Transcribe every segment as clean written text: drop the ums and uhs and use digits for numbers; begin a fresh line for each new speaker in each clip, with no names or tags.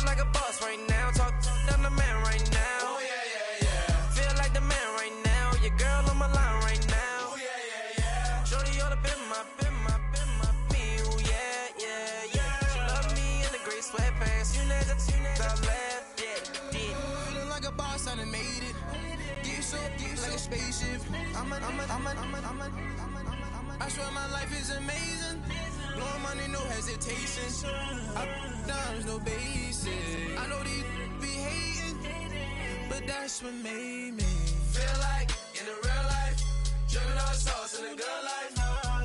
like a boss right now. Talk I'm the man right now. Oh, yeah. Feel like the man right now. Your girl on my line right now. Oh, yeah. Shorty all up in my, me. Oh, yeah. She love me in the gray sweatpants. You never left. Yeah. Feeling like a boss, I done made it. Get so like a spaceship. I swear my life is amazing. Blowing money, no hesitation. Up, downs, no basic. I know these be hating, but that's what made me feel like in the real life. Dripping all the sauce in the good life.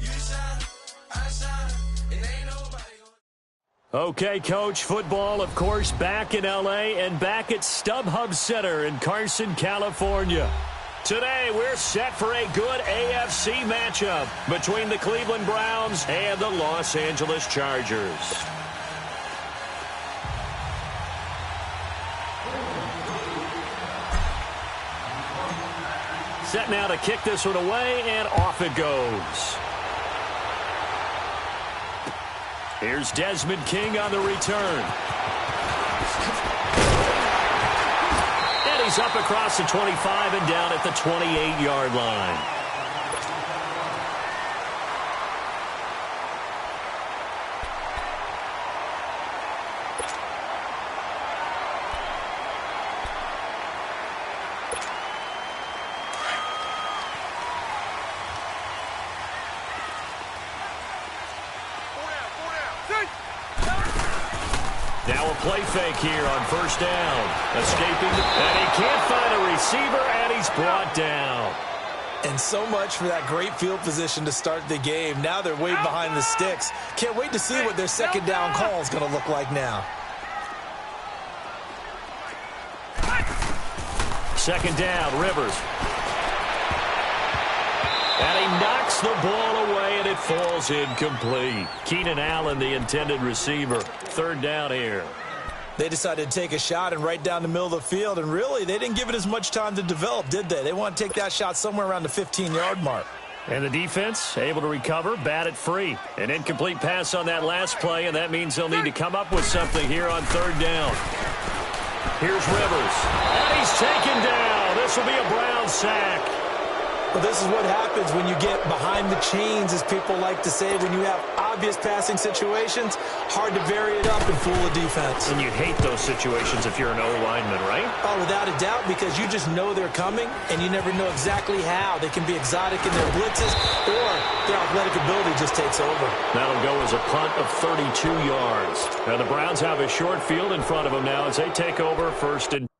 You shine, I shine, and ain't nobody gonna...
Okay, Coach, football, of course, back in L.A. and back at StubHub Center in Carson, California. Today, we're set for a good AFC matchup between the Cleveland Browns and the Los Angeles Chargers. Set now to kick this one away, and off it goes. Here's Desmond King on the return. And he's up across the 25 and down at the 28-yard line. Now a play fake here on first down. Escaping, and he can't find a receiver, and he's brought down.
And so much for that great field position to start the game. Now they're way behind the sticks. Can't wait to see what their second down call is going to look like now.
Second down, Rivers. And he knocks the ball away, and it falls incomplete. Keenan Allen, the intended receiver. Third down here.
They decided to take a shot and right down the middle of the field, and really, they didn't give it as much time to develop, did they? They want to take that shot somewhere around the 15-yard mark.
And the defense able to recover, bat it free. An incomplete pass on that last play, and that means they'll need to come up with something here on third down. Here's Rivers. And he's taken down. This will be a Brown sack.
Well, this is what happens when you get behind the chains, as people like to say. When you have obvious passing situations, hard to vary it up and fool a defense.
And you hate those situations if you're an O-lineman, right?
Oh, without a doubt, because you just know they're coming, and you never know exactly how. They can be exotic in their blitzes, or their athletic ability just takes over.
That'll go as a punt of 32 yards. Now, the Browns have a short field in front of them now as they take over first and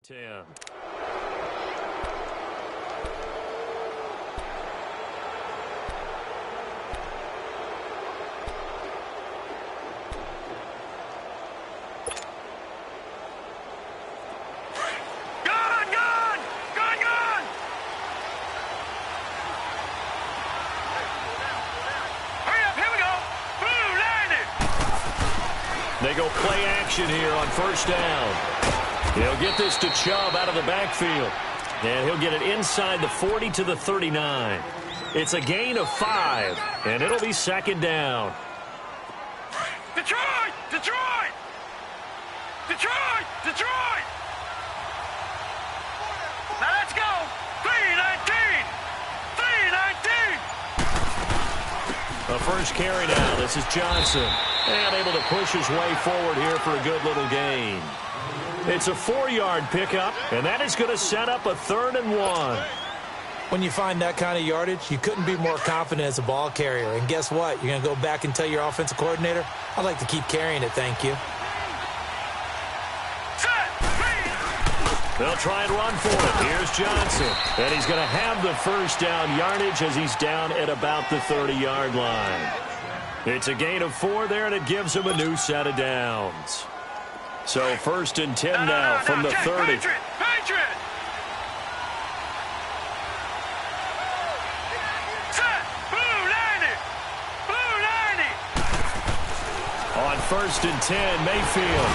10. They go play action here on first down. He'll get this to Chubb out of the backfield. And he'll get it inside the 40 to the 39. It's a gain of 5, and it'll be second down.
Detroit! Detroit! Detroit! Detroit! Now let's go! 3-19! 3-19!
A first carry now. This is Johnson. And able to push his way forward here for a good little gain. It's a 4-yard pickup, and that is going to set up a 3rd and 1.
When you find that kind of yardage, you couldn't be more confident as a ball carrier. And guess what? You're going to go back and tell your offensive coordinator, I'd like to keep carrying it, thank you.
They'll try and run for it. Here's Johnson. And he's going to have the first down yardage as he's down at about the 30-yard line. It's a gain of 4 there, and it gives him a new set of downs. So first and 10 now from the 30.
Patriot! Patriot! Set! Blue landed! Blue
first and 10. Mayfield.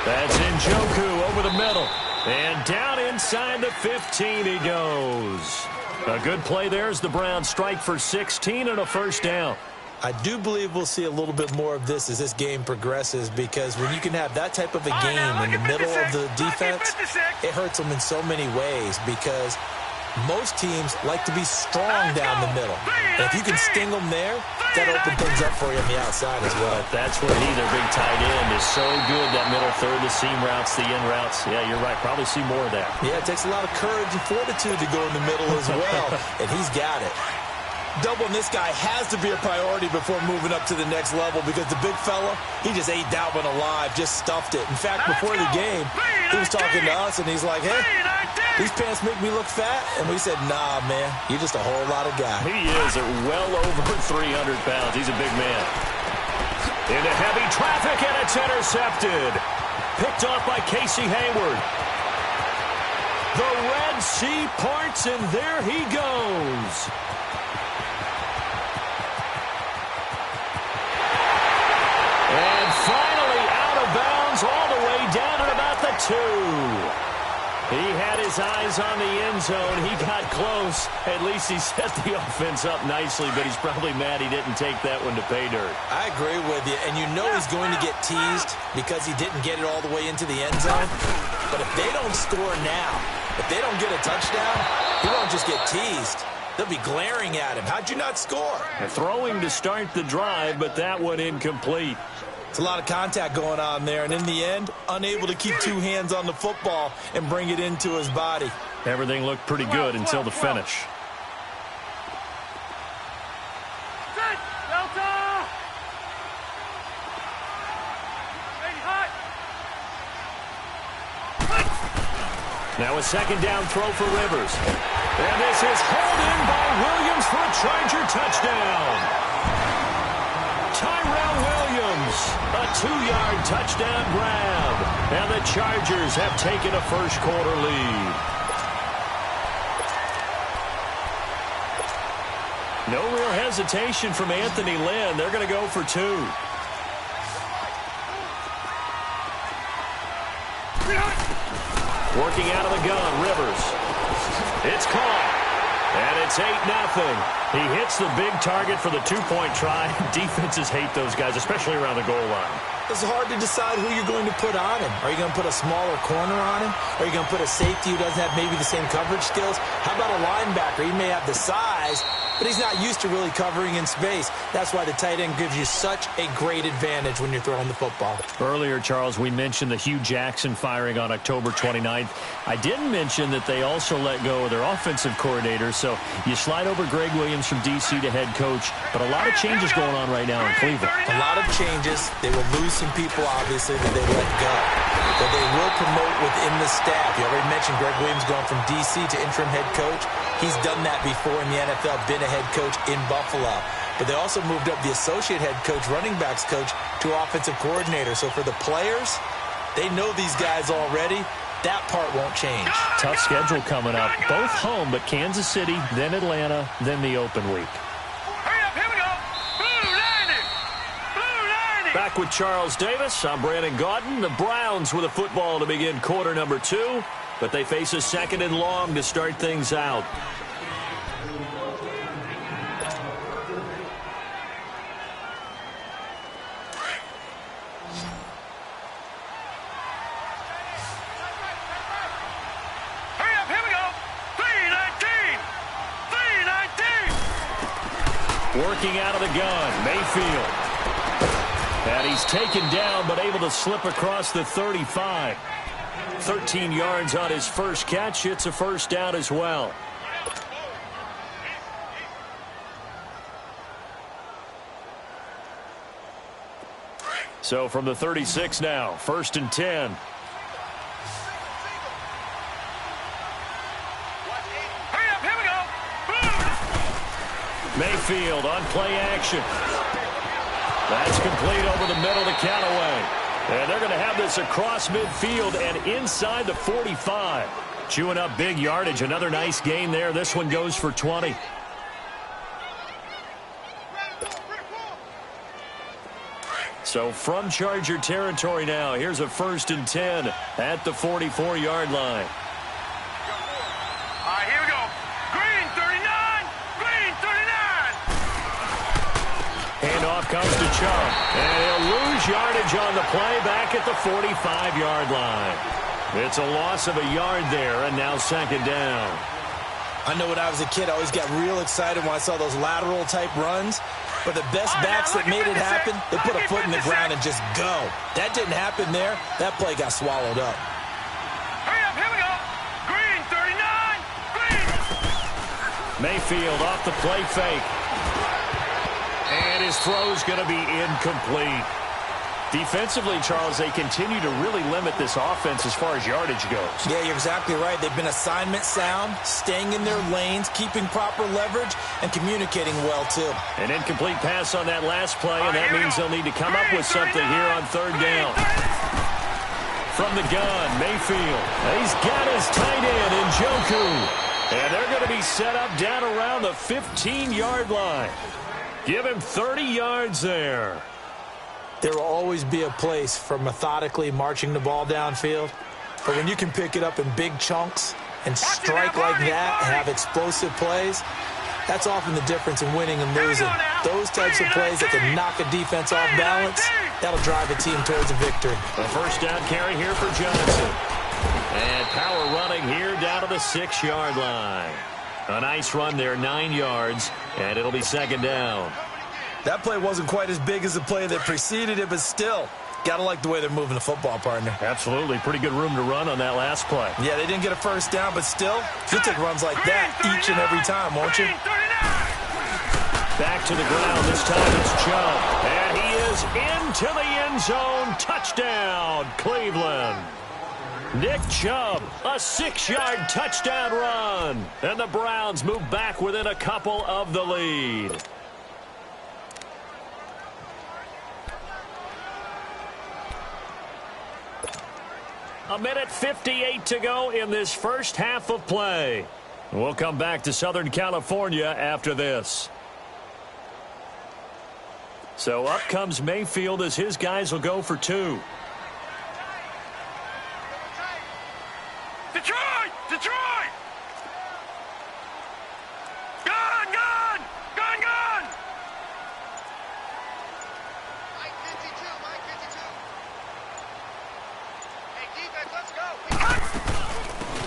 That's Njoku over the middle. And down inside the 15 he goes. A good play there as the Browns strike for 16 and a first down.
I do believe we'll see a little bit more of this as this game progresses, because when you can have that type of a game in the middle of the defense, it hurts them in so many ways, because most teams like to be strong down the middle. And if you can sting them there, that opens things up for you on the outside as well.
That's where their big tight end is so good, that middle third, the seam routes, the in routes. Yeah, you're right. Probably see more of that. Yeah,
it takes a lot of courage and fortitude to go in the middle as well, and he's got it. Doubling this guy has to be a priority before moving up to the next level, because the big fella, he just ate that one alive, just stuffed it. In fact, before the game, he was talking to us, and he's like, hey, these pants make me look fat. And we said, nah, man, you're just a whole lot of guy.
He is well over 300 pounds. He's a big man. Into heavy traffic, and it's intercepted. Picked off by Casey Hayward. The Red Sea parts, and there he goes. And finally out of bounds all the way down at about the 2. He had his eyes on the end zone. He got close. At least he set the offense up nicely, but he's probably mad he didn't take that one to pay dirt.
I agree with you, and you know he's going to get teased because he didn't get it all the way into the end zone. But if they don't score now, if they don't get a touchdown, he won't just get teased. They'll be glaring at him. How'd you not score?
Throwing to start the drive, but that one incomplete.
It's a lot of contact going on there, and in the end, unable to keep two hands on the football and bring it into his body.
Everything looked pretty good until the finish. Now a second down throw for Rivers. And this is held in by Williams for a Charger touchdown. Tyrell Williams, a 2-yard touchdown grab. And the Chargers have taken a first-quarter lead. No real hesitation from Anthony Lynn. They're going to go for 2. Working out of the gun, Rivers. It's caught. And it's 8-0. He hits the big target for the 2-point try. Defenses hate those guys, especially around the goal line.
It's hard to decide who you're going to put on him. Are you going to put a smaller corner on him? Are you going to put a safety who doesn't have maybe the same coverage skills? How about a linebacker? He may have the size, but he's not used to really covering in space. That's why the tight end gives you such a great advantage when you're throwing the football.
Earlier, Charles, we mentioned the Hugh Jackson firing on October 29th. I didn't mention that they also let go of their offensive coordinator, so you slide over Greg Williams from D.C. to head coach, but a lot of changes going on right now in Cleveland.
A lot of changes. They will lose some people, obviously, that they let go. But they will promote within the staff. You already mentioned Greg Williams going from D.C. to interim head coach. He's done that before in the NFL, been a head coach in Buffalo. But they also moved up the associate head coach, running backs coach, to offensive coordinator. So for the players, they know these guys already. That part won't change.
Tough schedule coming up. Both home, but Kansas City, then Atlanta, then the open week.
Hurry up, here we go. Blue 90. Blue 90.
Back with Charles Davis. I'm Brandon Gaudin. The Browns with a football to begin quarter number 2, but they face a second and long to start things out. Working out of the gun, Mayfield. And he's taken down, but able to slip across the 35. 13 yards on his first catch. It's a first down as well. So from the 36 now, 1st and 10. Mayfield on play action. That's complete over the middle to Callaway. And they're going to have this across midfield and inside the 45. Chewing up big yardage. Another nice gain there. This one goes for 20. So from Charger territory now, here's a 1st and 10 at the 44-yard line.
All right, here we go. Green 39. Green 39.
Handoff comes to Chubb. And he'll lose yardage on the play back at the 45-yard line. It's a loss of a yard there, and now 2nd down.
I know when I was a kid, I always got real excited when I saw those lateral-type runs. But the best backs that made it happen, they put a foot in the ground and just go. That didn't happen there. That play got swallowed up.
Hurry up, here we go. Green 39. Green.
Mayfield off the play fake. And his throw's going to be incomplete. Defensively, Charles, they continue to really limit this offense as far as yardage goes.
Yeah, you're exactly right. They've been assignment sound, staying in their lanes, keeping proper leverage, and communicating well, too.
An incomplete pass on that last play, and that means they'll need to come up with something here on 3rd down. From the gun, Mayfield. He's got his tight end, Njoku. And they're going to be set up down around the 15-yard line. Give him 30 yards there.
There will always be a place for methodically marching the ball downfield. But when you can pick it up in big chunks and strike like that and have explosive plays, that's often the difference in winning and losing. Those types of plays that can knock a defense off balance, that'll drive a team towards a victory.
A 1st down carry here for Johnson. And power running here down to the 6-yard line. A nice run there, 9 yards, and it'll be 2nd down.
That play wasn't quite as big as the play that preceded it, but still, gotta like the way they're moving the football, partner.
Absolutely. Pretty good room to run on that last play.
Yeah, they didn't get a 1st down, but still, you'll take runs like that each and every time, won't you?
Back to the ground. This time it's Chubb. And he is into the end zone. Touchdown, Cleveland. Nick Chubb, a 6-yard touchdown run. And the Browns move back within a couple of the lead. A minute 58 to go in this first half of play. We'll come back to Southern California after this. So up comes Mayfield as his guys will go for 2.
Detroit! Detroit! Gun! Gun! Gun! Gun!
Mike 52, Mike 52. Hey, defense, let's go.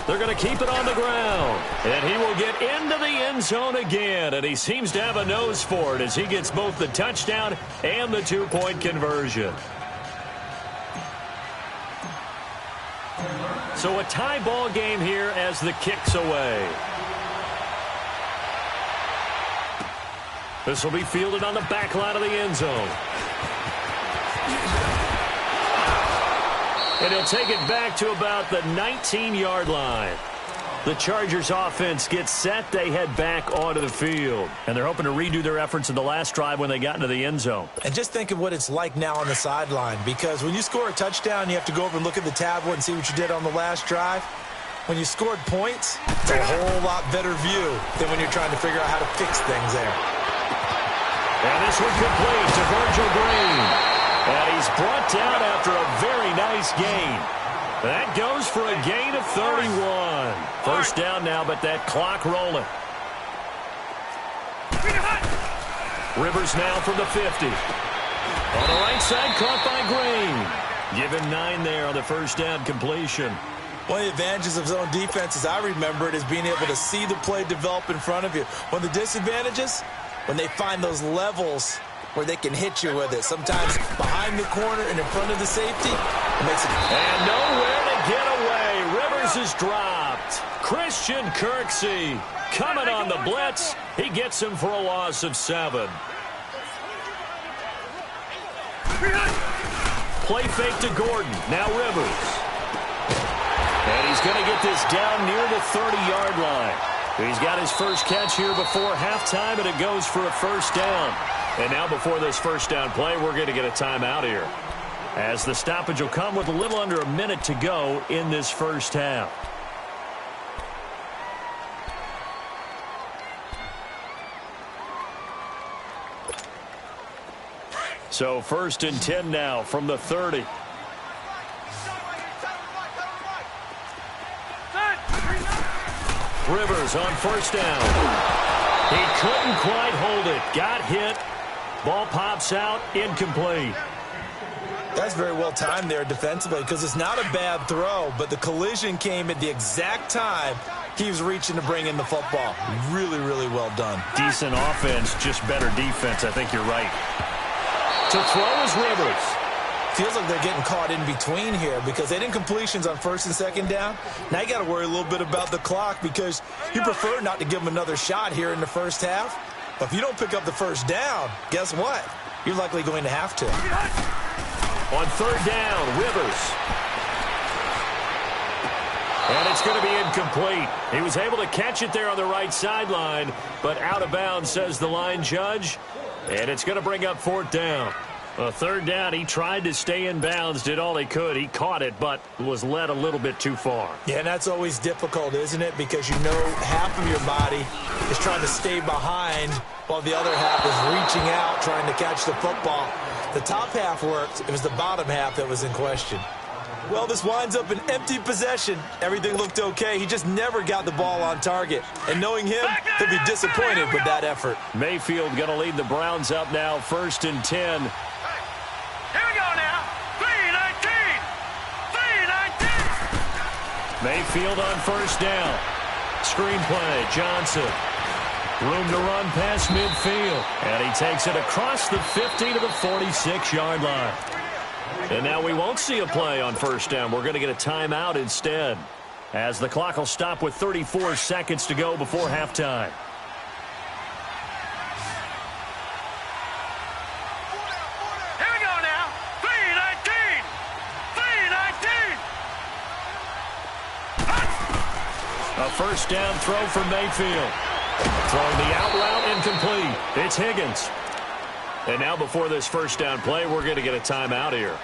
They're going to keep it on the ground. And he will get into the end zone again. And he seems to have a nose for it as he gets both the touchdown and the 2-point conversion. So a tie ball game here as the kick's away. This will be fielded on the back line of the end zone. And he'll take it back to about the 19-yard line. The Chargers offense gets set. They head back onto the field. And they're hoping to redo their efforts in the last drive when they got into the end zone.
And just think of what it's like now on the sideline, because when you score a touchdown, you have to go over and look at the tablet and see what you did on the last drive. When you scored points, it's a whole lot better view than when you're trying to figure out how to fix things there.
And this one complete to Virgil Green. And he's brought down after a very nice gain. That goes for a gain of 31. First down now, but that clock rolling. Rivers now from the 50. On the right side, caught by Green. Give him 9 there on the first down completion.
One of the advantages of zone defense, as I remember it, is being able to see the play develop in front of you. One of the disadvantages, when they find those levels where they can hit you with it. Sometimes behind the corner and in front of the safety, it makes it...
And nowhere to get away. Rivers is dropped. Christian Kirksey coming on the blitz. He gets him for a loss of 7. Play fake to Gordon. Now Rivers. And he's going to get this down near the 30-yard line. He's got his first catch here before halftime, and it goes for a first down. And now before this first down play, we're going to get a timeout here, as the stoppage will come with a little under a minute to go in this first half. So 1st and 10 now from the 30. Rivers on 1st down. He couldn't quite hold it. Got hit. Ball pops out. Incomplete.
That's very well timed there defensively because it's not a bad throw, but the collision came at the exact time he was reaching to bring in the football. Really, really well done.
Decent offense, just better defense. I think you're right. To throw is Rivers.
Feels like they're getting caught in between here because they didn't completions on 1st and 2nd down. Now you got to worry a little bit about the clock because you prefer not to give them another shot here in the 1st half. But if you don't pick up the 1st down, guess what? You're likely going to have to.
On 3rd down, Rivers. And it's going to be incomplete. He was able to catch it there on the right sideline, but out of bounds, says the line judge. And it's going to bring up 4th down. 3rd down, he tried to stay in bounds, did all he could. He caught it, but was led a little bit too far.
Yeah, and that's always difficult, isn't it? Because you know half of your body is trying to stay behind while the other half is reaching out, trying to catch the football. The top half worked. It was the bottom half that was in question. Well, this winds up an empty possession. Everything looked okay. He just never got the ball on target. And knowing him, he'll be disappointed with that effort.
Mayfield going to lead the Browns up now, 1st and 10.
Here we go now. 3-19. 3-19.
Mayfield on 1st down. Screenplay, Johnson. Room to run past midfield. And he takes it across the 50 to the 46-yard line. And now we won't see a play on 1st down. We're going to get a timeout instead, as the clock will stop with 34 seconds to go before halftime.
Here we go now. 3-19. 3-19.
A 1st down throw for Mayfield. Throwing the out route incomplete. It's Higgins. And now before this 1st down play, we're going to get a timeout here,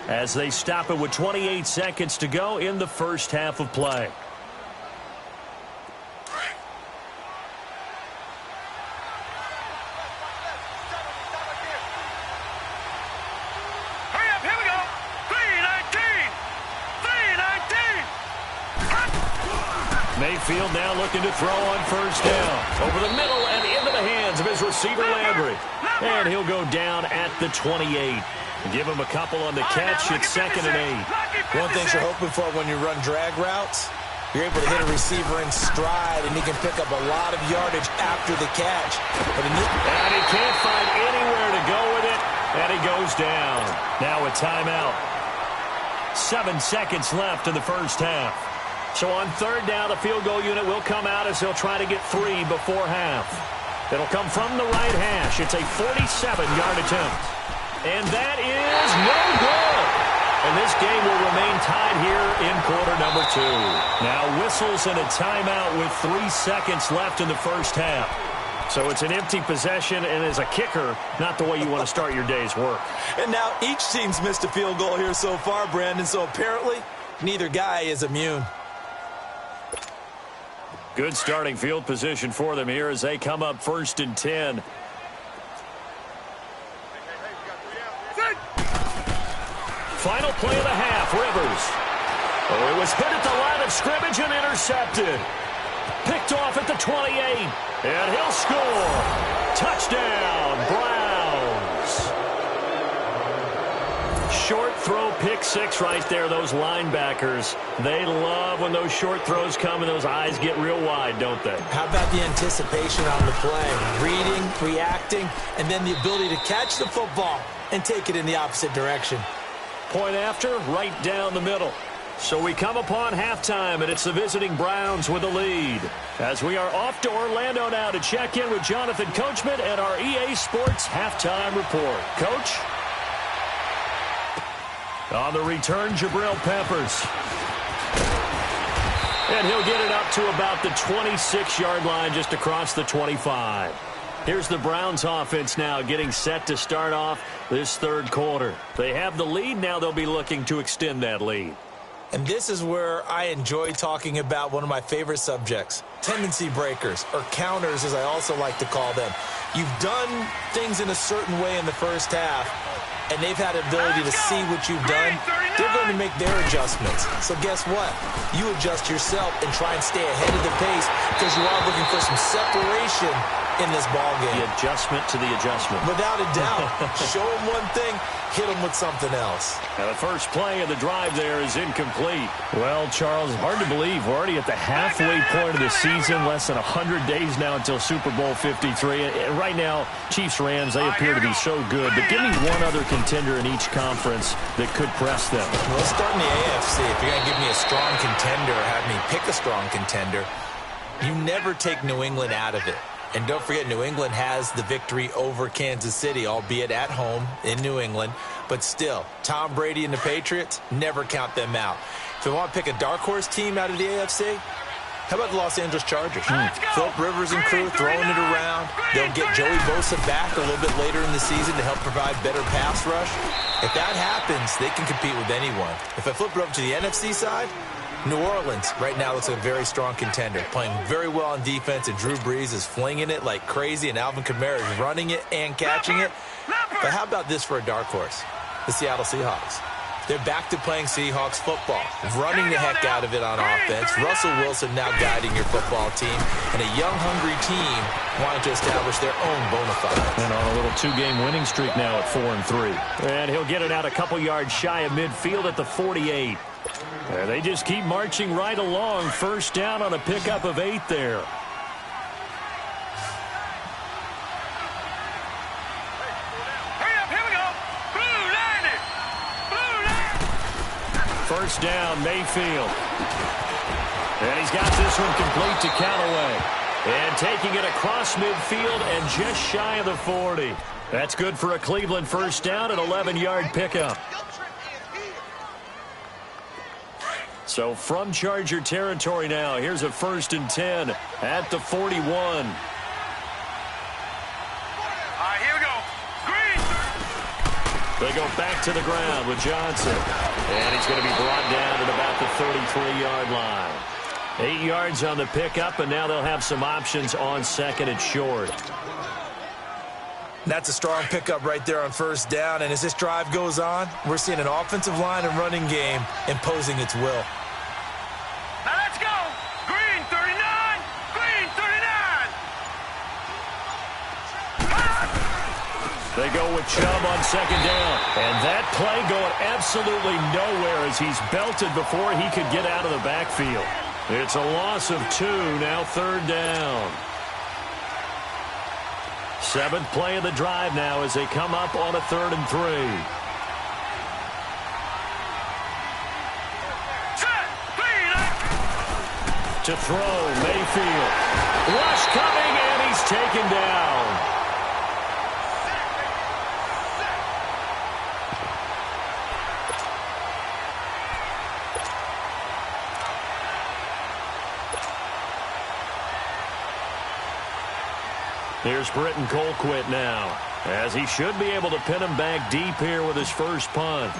as they stop it with 28 seconds to go in the 1st half of play.
Hurry up, here we go. 3-19. 3-19.
Mayfield now looking to throw on 1st down. Over the middle and into the hands of his receiver, Landry. And he'll go down at the 28. Give him a couple on the catch. It's 2nd and 8.
One thing you're hoping for when you run drag routes, you're able to hit a receiver in stride, and he can pick up a lot of yardage after the catch.
And he can't find anywhere to go with it, and he goes down. Now a timeout. 7 seconds left in the 1st half. So on 3rd down, the field goal unit will come out as they'll try to get 3 before half. It'll come from the right hash. It's a 47-yard attempt. And that is no good. And this game will remain tied here in quarter number 2. Now whistles and a timeout with 3 seconds left in the 1st half. So it's an empty possession, and as a kicker, not the way you want to start your day's work.
And now each team's missed a field goal here so far, Brandon, so apparently neither guy is immune.
Good starting field position for them here as they come up 1st and 10. Final play of the half, Rivers. Oh, it was hit at the line of scrimmage and intercepted. Picked off at the 28. And he'll score. Touchdown, Browns. Short throw, pick 6 right there. Those linebackers, they love when those short throws come and those eyes get real wide, don't they?
How about the anticipation on the play? Reading, reacting, and then the ability to catch the football and take it in the opposite direction.
Point after, right down the middle. So we come upon halftime, and it's the visiting Browns with the lead. As we are off to Orlando now to check in with Jonathan Coachman and our EA Sports halftime report. Coach? On the return, Jabril Peppers. And he'll get it up to about the 26-yard line, just across the 25. Here's the Browns offense now getting set to start off this 3rd quarter. They have the lead. Now they'll be looking to extend that lead.
And this is where I enjoy talking about one of my favorite subjects, tendency breakers, or counters as I also like to call them. You've done things in a certain way in the first half, and they've had the ability to see what you've done. They're going to make their adjustments. So guess what? You adjust yourself and try and stay ahead of the pace because you are looking for some separation in this ball game.
The adjustment to the adjustment.
Without a doubt. Show them one thing, hit them with something else.
Now the first play of the drive there is incomplete. Well, Charles, hard to believe we're already at the halfway point of the season, less than 100 days now until Super Bowl 53. And right now, Chiefs-Rams, they appear to be so good. But give me one other contender in each conference that could press them.
Well, let's start in the AFC. If you're going to give me a strong contender or have me pick a strong contender, you never take New England out of it. And don't forget, New England has the victory over Kansas City, albeit at home in New England. But still, Tom Brady and the Patriots, never count them out. If you want to pick a dark horse team out of the AFC, how about the Los Angeles Chargers? Philip Rivers and crew throwing it around. They'll get Joey Bosa back a little bit later in the season to help provide better pass rush. If that happens, they can compete with anyone. If I flip it over to the NFC side, New Orleans right now looks like a very strong contender, playing very well on defense, and Drew Brees is flinging it like crazy, and Alvin Kamara is running it and catching it. But how about this for a dark horse? The Seattle Seahawks. They're back to playing Seahawks football, running the heck out of it on offense. Russell Wilson now guiding your football team, and a young, hungry team wanting to establish their own bona fides.
And on a little two-game winning streak now at 4-3. And he'll get it out a couple yards shy of midfield at the 48. And they just keep marching right along. First down on a pickup of 8 there. First down, Mayfield. And he's got this one complete to Callaway. And taking it across midfield and just shy of the 40. That's good for a Cleveland first down, an 11-yard pickup. So from Charger territory now, here's a 1st and 10 at the 41.
All right, here we go. Green.
They go back to the ground with Johnson. And he's going to be brought down at about the 33-yard line. 8 yards on the pickup, and now they'll have some options on second and short.
That's a strong pickup right there on first down. And as this drive goes on, we're seeing an offensive line and running game imposing its will.
Now let's go. Green 39. Green 39.
They go with Chubb on second down. And that play going absolutely nowhere as he's belted before he could get out of the backfield. It's a loss of 2, now 3rd down. 7th play of the drive now as they come up on a 3rd and 3. To throw, Mayfield. Rush coming, and he's taken down. Here's Britton Colquitt now, as he should be able to pin him back deep here with his first punt.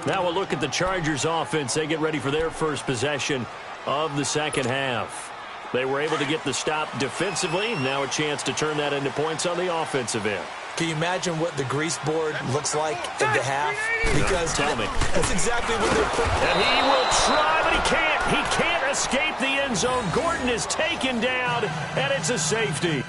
Now we'll look at the Chargers offense. They get ready for their first possession of the second half. They were able to get the stop defensively. Now a chance to turn that into points on the offensive end.
Can you imagine what the grease board looks like at the half? Because
tell me.
That's exactly what they're putting.
And he will try, but he can't. He can't escape the end zone. Gordon is taken down, and it's a safety.